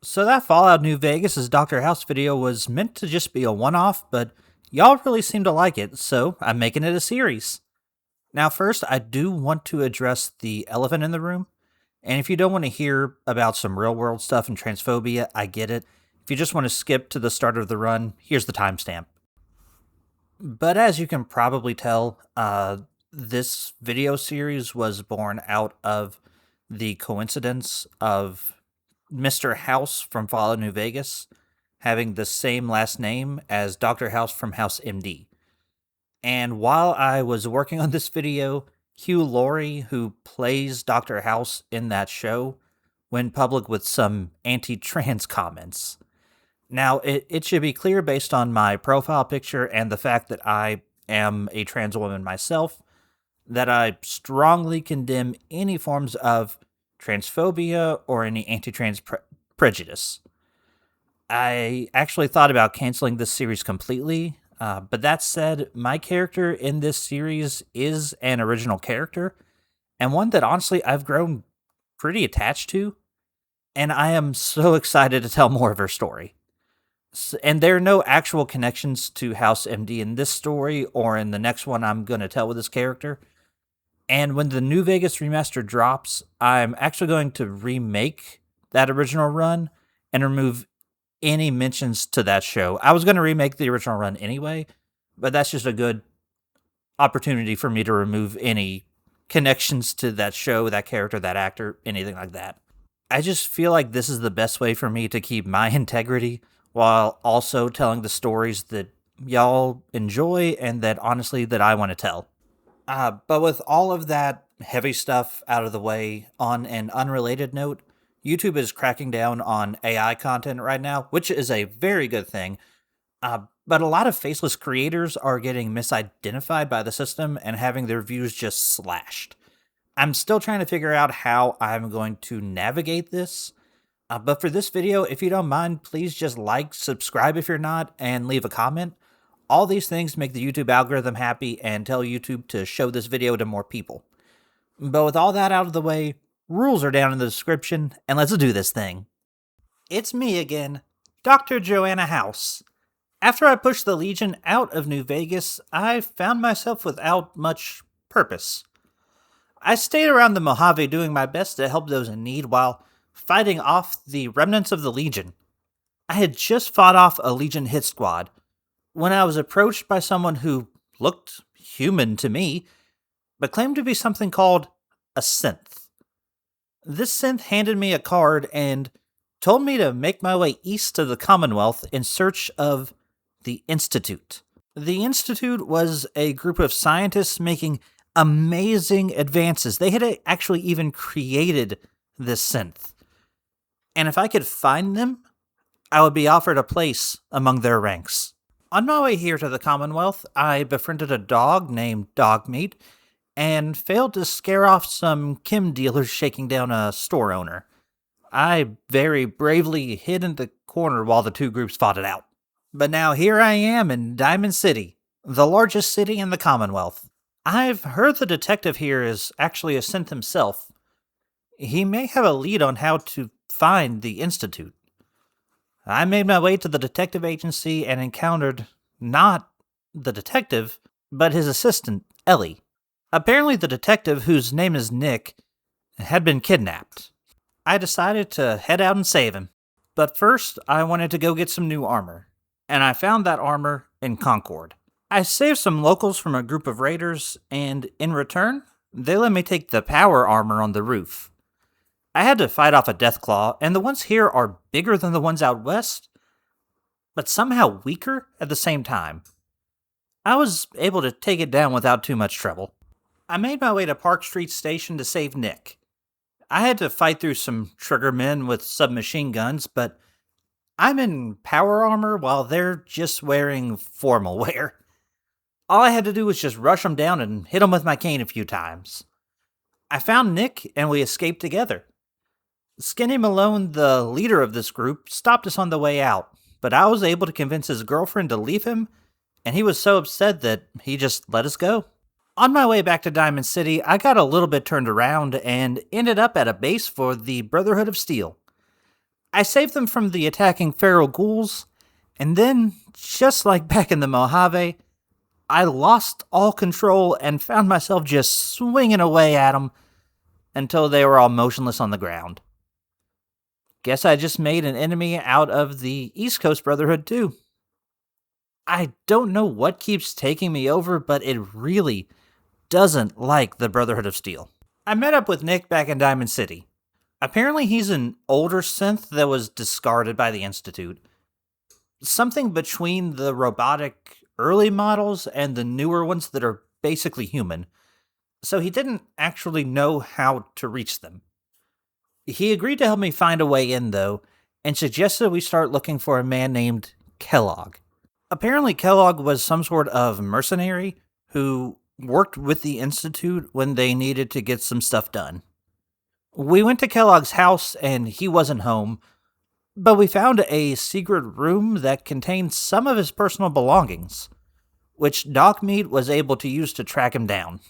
So that Fallout New Vegas' Dr. House video was meant to just be a one-off, but y'all really seem to like it, so I'm making it a series. Now, first, I do want to address the elephant in the room. And if you don't want to hear about some real world stuff and transphobia, I get it. If you just want to skip to the start of the run, here's the timestamp. But as you can probably tell, this video series was born out of the coincidence of Mr. House from Fallout New Vegas having the same last name as Dr. House from House MD. And while I was working on this video, Hugh Laurie, who plays Dr. House in that show, went public with some anti trans comments. Now, it should be clear based on my profile picture and the fact that I am a trans woman myself that I strongly condemn any forms of transphobia or any anti trans prejudice. I actually thought about canceling this series completely, but that said, my character in this series is an original character, and one that honestly I've grown pretty attached to, and I am so excited to tell more of her story. And there are no actual connections to House MD in this story or in the next one I'm going to tell with this character. And when the New Vegas remaster drops, I'm actually going to remake that original run and remove any mentions to that show. I was going to remake the original run anyway, but that's just a good opportunity for me to remove any connections to that show, that character, that actor, anything like that. I just feel like this is the best way for me to keep my integrity while also telling the stories that y'all enjoy and that honestly that I want to tell. But with all of that heavy stuff out of the way, on an unrelated note, YouTube is cracking down on AI content right now, which is a very good thing. But a lot of faceless creators are getting misidentified by the system and having their views just slashed. I'm still trying to figure out how I'm going to navigate this. But for this video, if you don't mind, please just like, subscribe if you're not, and leave a comment. All these things make the YouTube algorithm happy and tell YouTube to show this video to more people. But with all that out of the way, rules are down in the description, and let's do this thing. It's me again, Dr. Joanna House. After I pushed the Legion out of New Vegas, I found myself without much purpose. I stayed around the Mojave doing my best to help those in need while fighting off the remnants of the Legion. I had just fought off a Legion hit squad when I was approached by someone who looked human to me, but claimed to be something called a synth. This synth handed me a card and told me to make my way east to the Commonwealth in search of the Institute. The Institute was a group of scientists making amazing advances. They had actually even created this synth. And if I could find them, I would be offered a place among their ranks. On my way here to the Commonwealth, I befriended a dog named Dogmeat and failed to scare off some chem dealers shaking down a store owner. I very bravely hid in the corner while the two groups fought it out. But now here I am in Diamond City, the largest city in the Commonwealth. I've heard the detective here is actually a synth himself. He may have a lead on how to find the Institute. I made my way to the detective agency and encountered not the detective, but his assistant, Ellie. Apparently, the detective, whose name is Nick, had been kidnapped. I decided to head out and save him. But first, I wanted to go get some new armor, and I found that armor in Concord. I saved some locals from a group of raiders, and in return, they let me take the power armor on the roof. I had to fight off a Deathclaw, and the ones here are bigger than the ones out west, but somehow weaker at the same time. I was able to take it down without too much trouble. I made my way to Park Street Station to save Nick. I had to fight through some triggermen with submachine guns, but I'm in power armor while they're just wearing formal wear. All I had to do was just rush them down and hit them with my cane a few times. I found Nick, and we escaped together. Skinny Malone, the leader of this group, stopped us on the way out, but I was able to convince his girlfriend to leave him, and he was so upset that he just let us go. On my way back to Diamond City, I got a little bit turned around and ended up at a base for the Brotherhood of Steel. I saved them from the attacking feral ghouls, and then, just like back in the Mojave, I lost all control and found myself just swinging away at them until they were all motionless on the ground. Guess I just made an enemy out of the East Coast Brotherhood too. I don't know what keeps taking me over, but it really doesn't like the Brotherhood of Steel. I met up with Nick back in Diamond City. Apparently he's an older synth that was discarded by the Institute. Something between the robotic early models and the newer ones that are basically human. So he didn't actually know how to reach them. He agreed to help me find a way in, though, and suggested we start looking for a man named Kellogg. Apparently, Kellogg was some sort of mercenary who worked with the Institute when they needed to get some stuff done. We went to Kellogg's house, and he wasn't home, but we found a secret room that contained some of his personal belongings, which Dogmeat was able to use to track him down.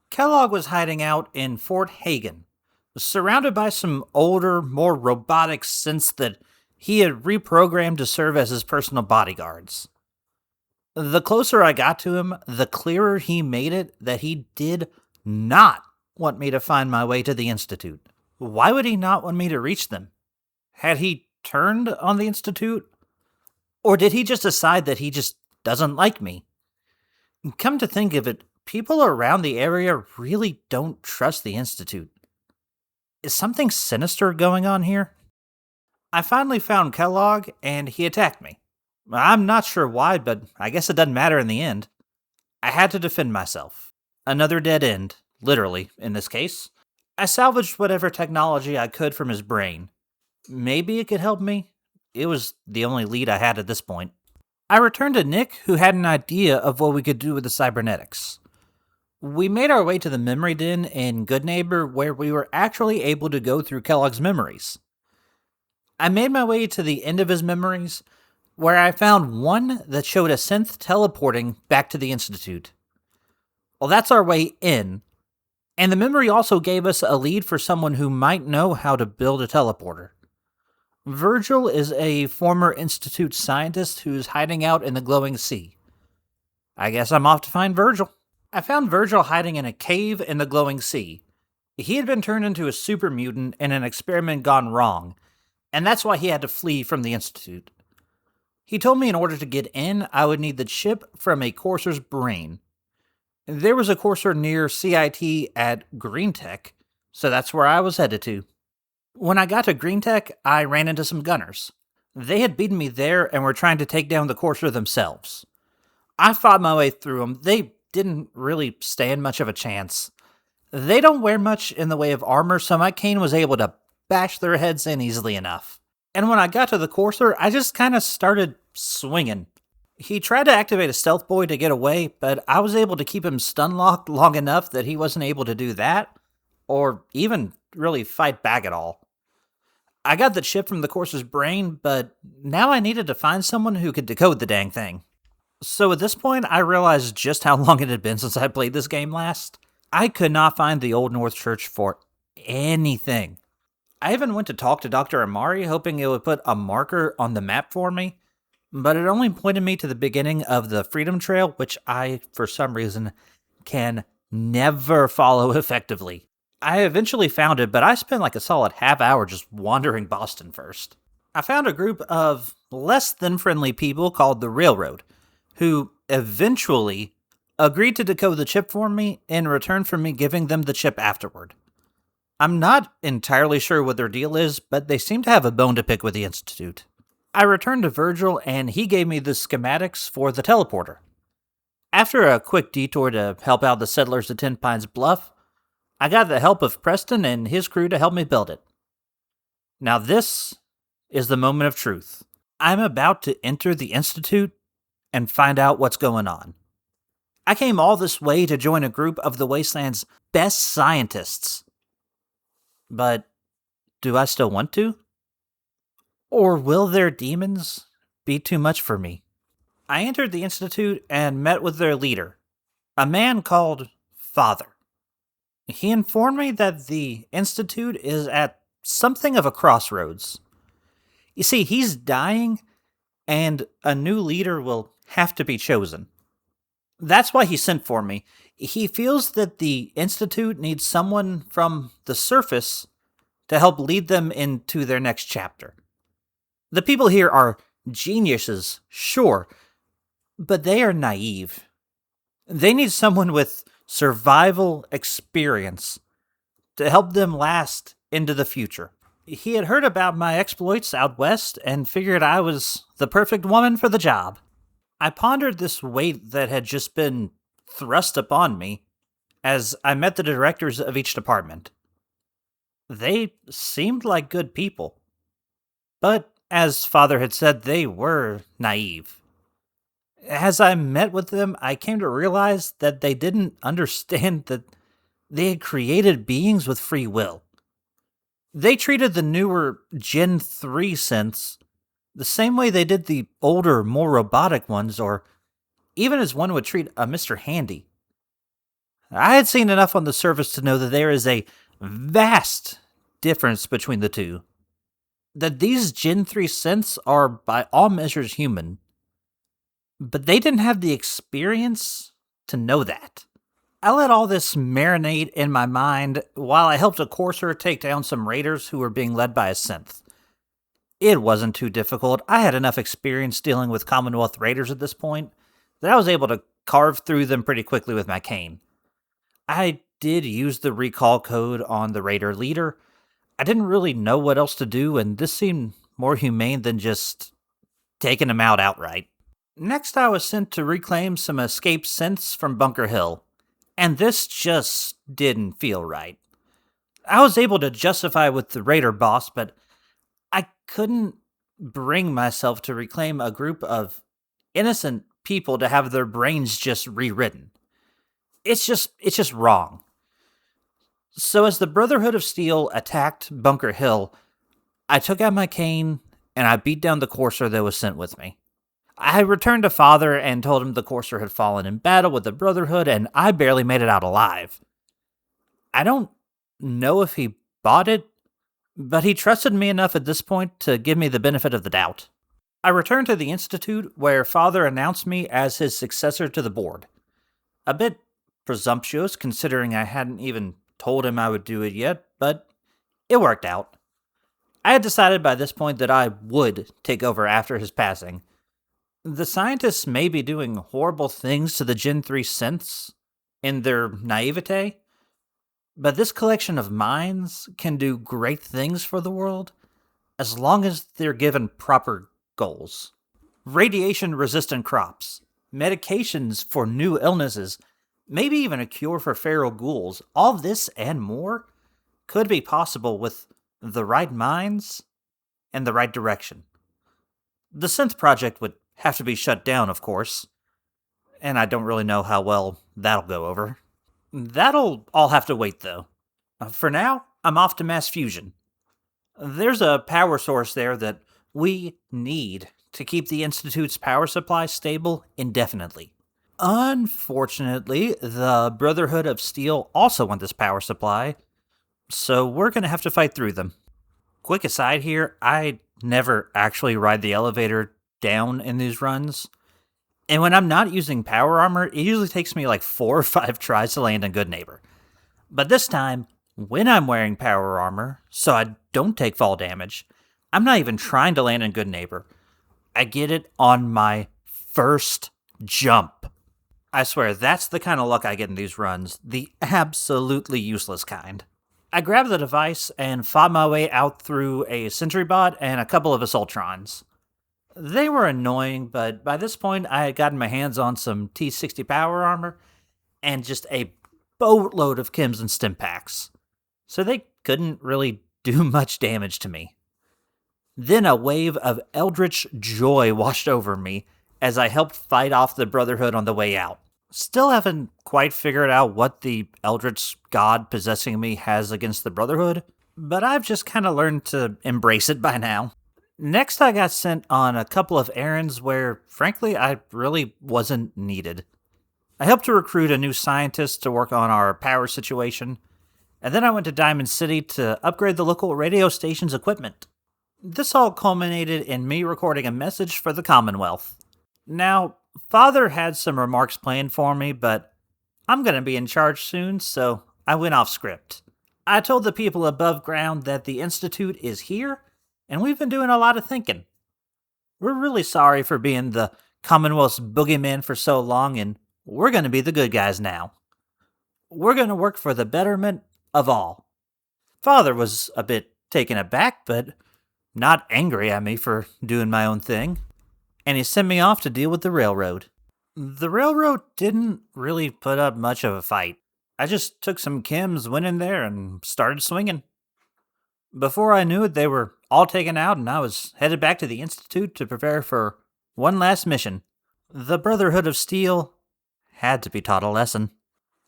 Kellogg was hiding out in Fort Hagen, surrounded by some older, more robotic synths that he had reprogrammed to serve as his personal bodyguards. The closer I got to him, the clearer he made it that he did not want me to find my way to the Institute. Why would he not want me to reach them? Had he turned on the Institute? Or did he just decide that he just doesn't like me? Come to think of it, people around the area really don't trust the Institute. Is something sinister going on here? I finally found Kellogg, and he attacked me. I'm not sure why, but I guess it doesn't matter in the end. I had to defend myself. Another dead end, literally, in this case. I salvaged whatever technology I could from his brain. Maybe it could help me. It was the only lead I had at this point. I returned to Nick, who had an idea of what we could do with the cybernetics. We made our way to the memory den in Goodneighbor, where we were actually able to go through Kellogg's memories. I made my way to the end of his memories, where I found one that showed a synth teleporting back to the Institute. Well, that's our way in, and the memory also gave us a lead for someone who might know how to build a teleporter. Virgil is a former Institute scientist who's hiding out in the glowing sea. I guess I'm off to find Virgil. I found Virgil hiding in a cave in the glowing sea. He had been turned into a super mutant in an experiment gone wrong, and that's why he had to flee from the Institute. He told me in order to get in, I would need the chip from a courser's brain. There was a courser near CIT at GreenTech, so that's where I was headed to. When I got to GreenTech, I ran into some gunners. They had beaten me there and were trying to take down the courser themselves. I fought my way through them. They didn't really stand much of a chance. They don't wear much in the way of armor, so my cane was able to bash their heads in easily enough. And when I got to the courser, I just kind of started swinging. He tried to activate a stealth boy to get away, but I was able to keep him stun locked long enough that he wasn't able to do that, or even really fight back at all. I got the chip from the courser's brain, but now I needed to find someone who could decode the dang thing. So at this point, I realized just how long it had been since I played this game last. I could not find the Old North Church for anything. I even went to talk to Dr. Amari, hoping it would put a marker on the map for me, but it only pointed me to the beginning of the Freedom Trail, which I, for some reason, can never follow effectively. I eventually found it, but I spent like a solid half hour just wandering Boston first. I found a group of less than friendly people called the Railroad, who eventually agreed to decode the chip for me in return for me giving them the chip afterward. I'm not entirely sure what their deal is, but they seem to have a bone to pick with the Institute. I returned to Virgil, and he gave me the schematics for the teleporter. After a quick detour to help out the settlers at Ten Pines Bluff, I got the help of Preston and his crew to help me build it. Now this is the moment of truth. I'm about to enter the Institute and find out what's going on. I came all this way to join a group of the Wasteland's best scientists. But do I still want to? Or will their demons be too much for me? I entered the Institute and met with their leader, a man called Father. He informed me that the Institute is at something of a crossroads. You see, he's dying, and a new leader will have to be chosen. That's why he sent for me. He feels that the Institute needs someone from the surface to help lead them into their next chapter. The people here are geniuses, sure, but they are naive. They need someone with survival experience to help them last into the future. He had heard about my exploits out west and figured I was the perfect woman for the job. I pondered this weight that had just been thrust upon me as I met the directors of each department. They seemed like good people, but as Father had said, they were naive. As I met with them, I came to realize that they didn't understand that they had created beings with free will. They treated the newer Gen 3 synths the same way they did the older, more robotic ones, or even as one would treat a Mr. Handy. I had seen enough on the surface to know that there is a vast difference between the two. That these Gen 3 synths are by all measures human, but they didn't have the experience to know that. I let all this marinate in my mind while I helped a courser take down some raiders who were being led by a synth. It wasn't too difficult. I had enough experience dealing with Commonwealth raiders at this point that I was able to carve through them pretty quickly with my cane. I did use the recall code on the raider leader. I didn't really know what else to do, and this seemed more humane than just taking him out outright. Next, I was sent to reclaim some escaped synths from Bunker Hill, and this just didn't feel right. I was able to justify with the raider boss, but I couldn't bring myself to reclaim a group of innocent people to have their brains just rewritten. It's just wrong. So as the Brotherhood of Steel attacked Bunker Hill, I took out my cane and I beat down the courser that was sent with me. I returned to Father and told him the courser had fallen in battle with the Brotherhood and I barely made it out alive. I don't know if he bought it, but he trusted me enough at this point to give me the benefit of the doubt. I returned to the Institute where Father announced me as his successor to the board. A bit presumptuous considering I hadn't even told him I would do it yet, but it worked out. I had decided by this point that I would take over after his passing. The scientists may be doing horrible things to the Gen 3 synths in their naivete, but this collection of minds can do great things for the world as long as they're given proper goals. Radiation-resistant crops, medications for new illnesses, maybe even a cure for feral ghouls, all this and more could be possible with the right minds and the right direction. The Synth Project would have to be shut down, of course, and I don't really know how well that'll go over. That'll all have to wait, though. For now, I'm off to Mass Fusion. There's a power source there that we need to keep the Institute's power supply stable indefinitely. Unfortunately, the Brotherhood of Steel also want this power supply, so we're going to have to fight through them. Quick aside here, I never actually ride the elevator down in these runs, and when I'm not using power armor, it usually takes me like 4 or 5 tries to land in Good Neighbor. But this time, when I'm wearing power armor, so I don't take fall damage, I'm not even trying to land in Good Neighbor. I get it on my first jump. I swear, that's the kind of luck I get in these runs, the absolutely useless kind. I grabbed the device and fought my way out through a sentry bot and a couple of Assaultrons. They were annoying, but by this point I had gotten my hands on some T60 power armor and just a boatload of chems and stim packs, so they couldn't really do much damage to me. Then a wave of eldritch joy washed over me as I helped fight off the Brotherhood on the way out. Still haven't quite figured out what the eldritch god possessing me has against the Brotherhood, but I've just kind of learned to embrace it by now. Next, I got sent on a couple of errands where, frankly, I really wasn't needed. I helped to recruit a new scientist to work on our power situation, and then I went to Diamond City to upgrade the local radio station's equipment. This all culminated in me recording a message for the Commonwealth. Now, Father had some remarks planned for me, but I'm going to be in charge soon, so I went off script. I told the people above ground that the Institute is here, and we've been doing a lot of thinking. We're really sorry for being the Commonwealth's boogeyman for so long, and we're going to be the good guys now. We're going to work for the betterment of all. Father was a bit taken aback, but not angry at me for doing my own thing, and he sent me off to deal with the railroad. The railroad didn't really put up much of a fight. I just took some chems, went in there, and started swinging. Before I knew it, they were all taken out, and I was headed back to the Institute to prepare for one last mission. The Brotherhood of Steel had to be taught a lesson.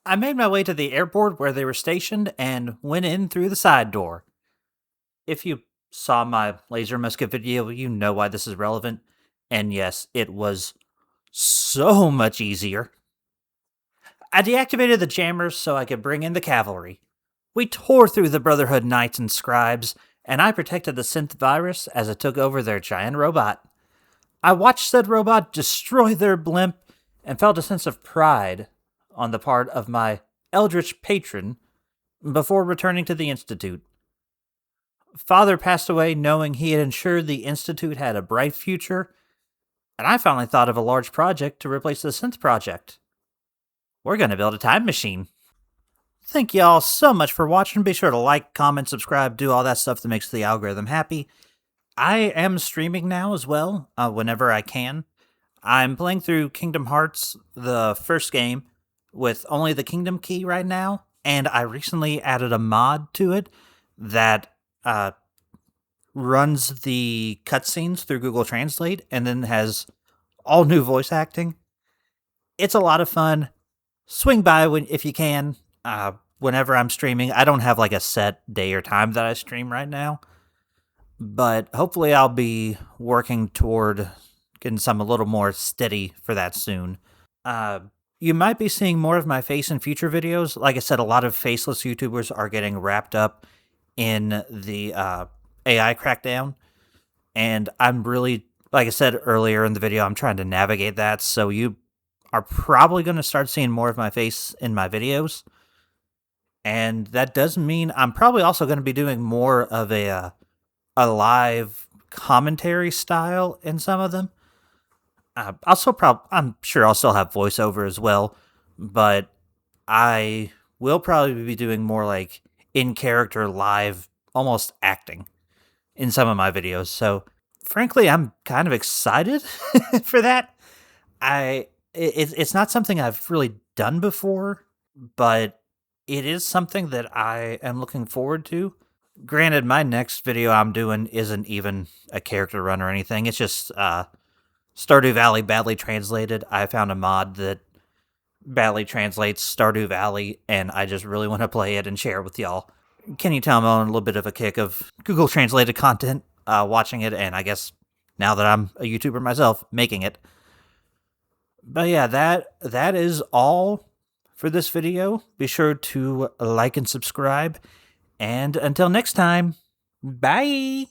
I made my way to the airport where they were stationed and went in through the side door. If you saw my laser musket video, you know why this is relevant. And yes, it was so much easier. I deactivated the jammers so I could bring in the cavalry. We tore through the Brotherhood Knights and Scribes, and I protected the synth virus as it took over their giant robot. I watched said robot destroy their blimp and felt a sense of pride on the part of my eldritch patron before returning to the Institute. Father passed away knowing he had ensured the Institute had a bright future, and I finally thought of a large project to replace the synth project. We're going to build a time machine. Thank y'all so much for watching. Be sure to like, comment, subscribe, do all that stuff that makes the algorithm happy. I am streaming now as well, whenever I can. I'm playing through Kingdom Hearts, the first game, with only the Kingdom Key right now, and I recently added a mod to it that runs the cutscenes through Google Translate and then has all new voice acting. It's a lot of fun. Swing by if you can. Whenever I'm streaming, I don't have like a set day or time that I stream right now, but hopefully I'll be working toward getting some a little more steady for that soon. You might be seeing more of my face in future videos. Like I said, a lot of faceless YouTubers are getting wrapped up in the AI crackdown, and I'm really, like I said earlier in the video, I'm trying to navigate that, so you are probably going to start seeing more of my face in my videos. And that does mean I'm probably also going to be doing more of a live commentary style in some of them. I'm sure I'll still have voiceover as well, but I will probably be doing more like in-character live, almost acting in some of my videos. So, frankly, I'm kind of excited for that. It's not something I've really done before, but it is something that I am looking forward to. Granted, my next video I'm doing isn't even a character run or anything. It's just Stardew Valley badly translated. I found a mod that badly translates Stardew Valley, and I just really want to play it and share it with y'all. Can you tell I'm on a little bit of a kick of Google translated content, watching it, and I guess now that I'm a YouTuber myself, making it. But yeah, that is all for this video. Be sure to like and subscribe. And until next time, bye!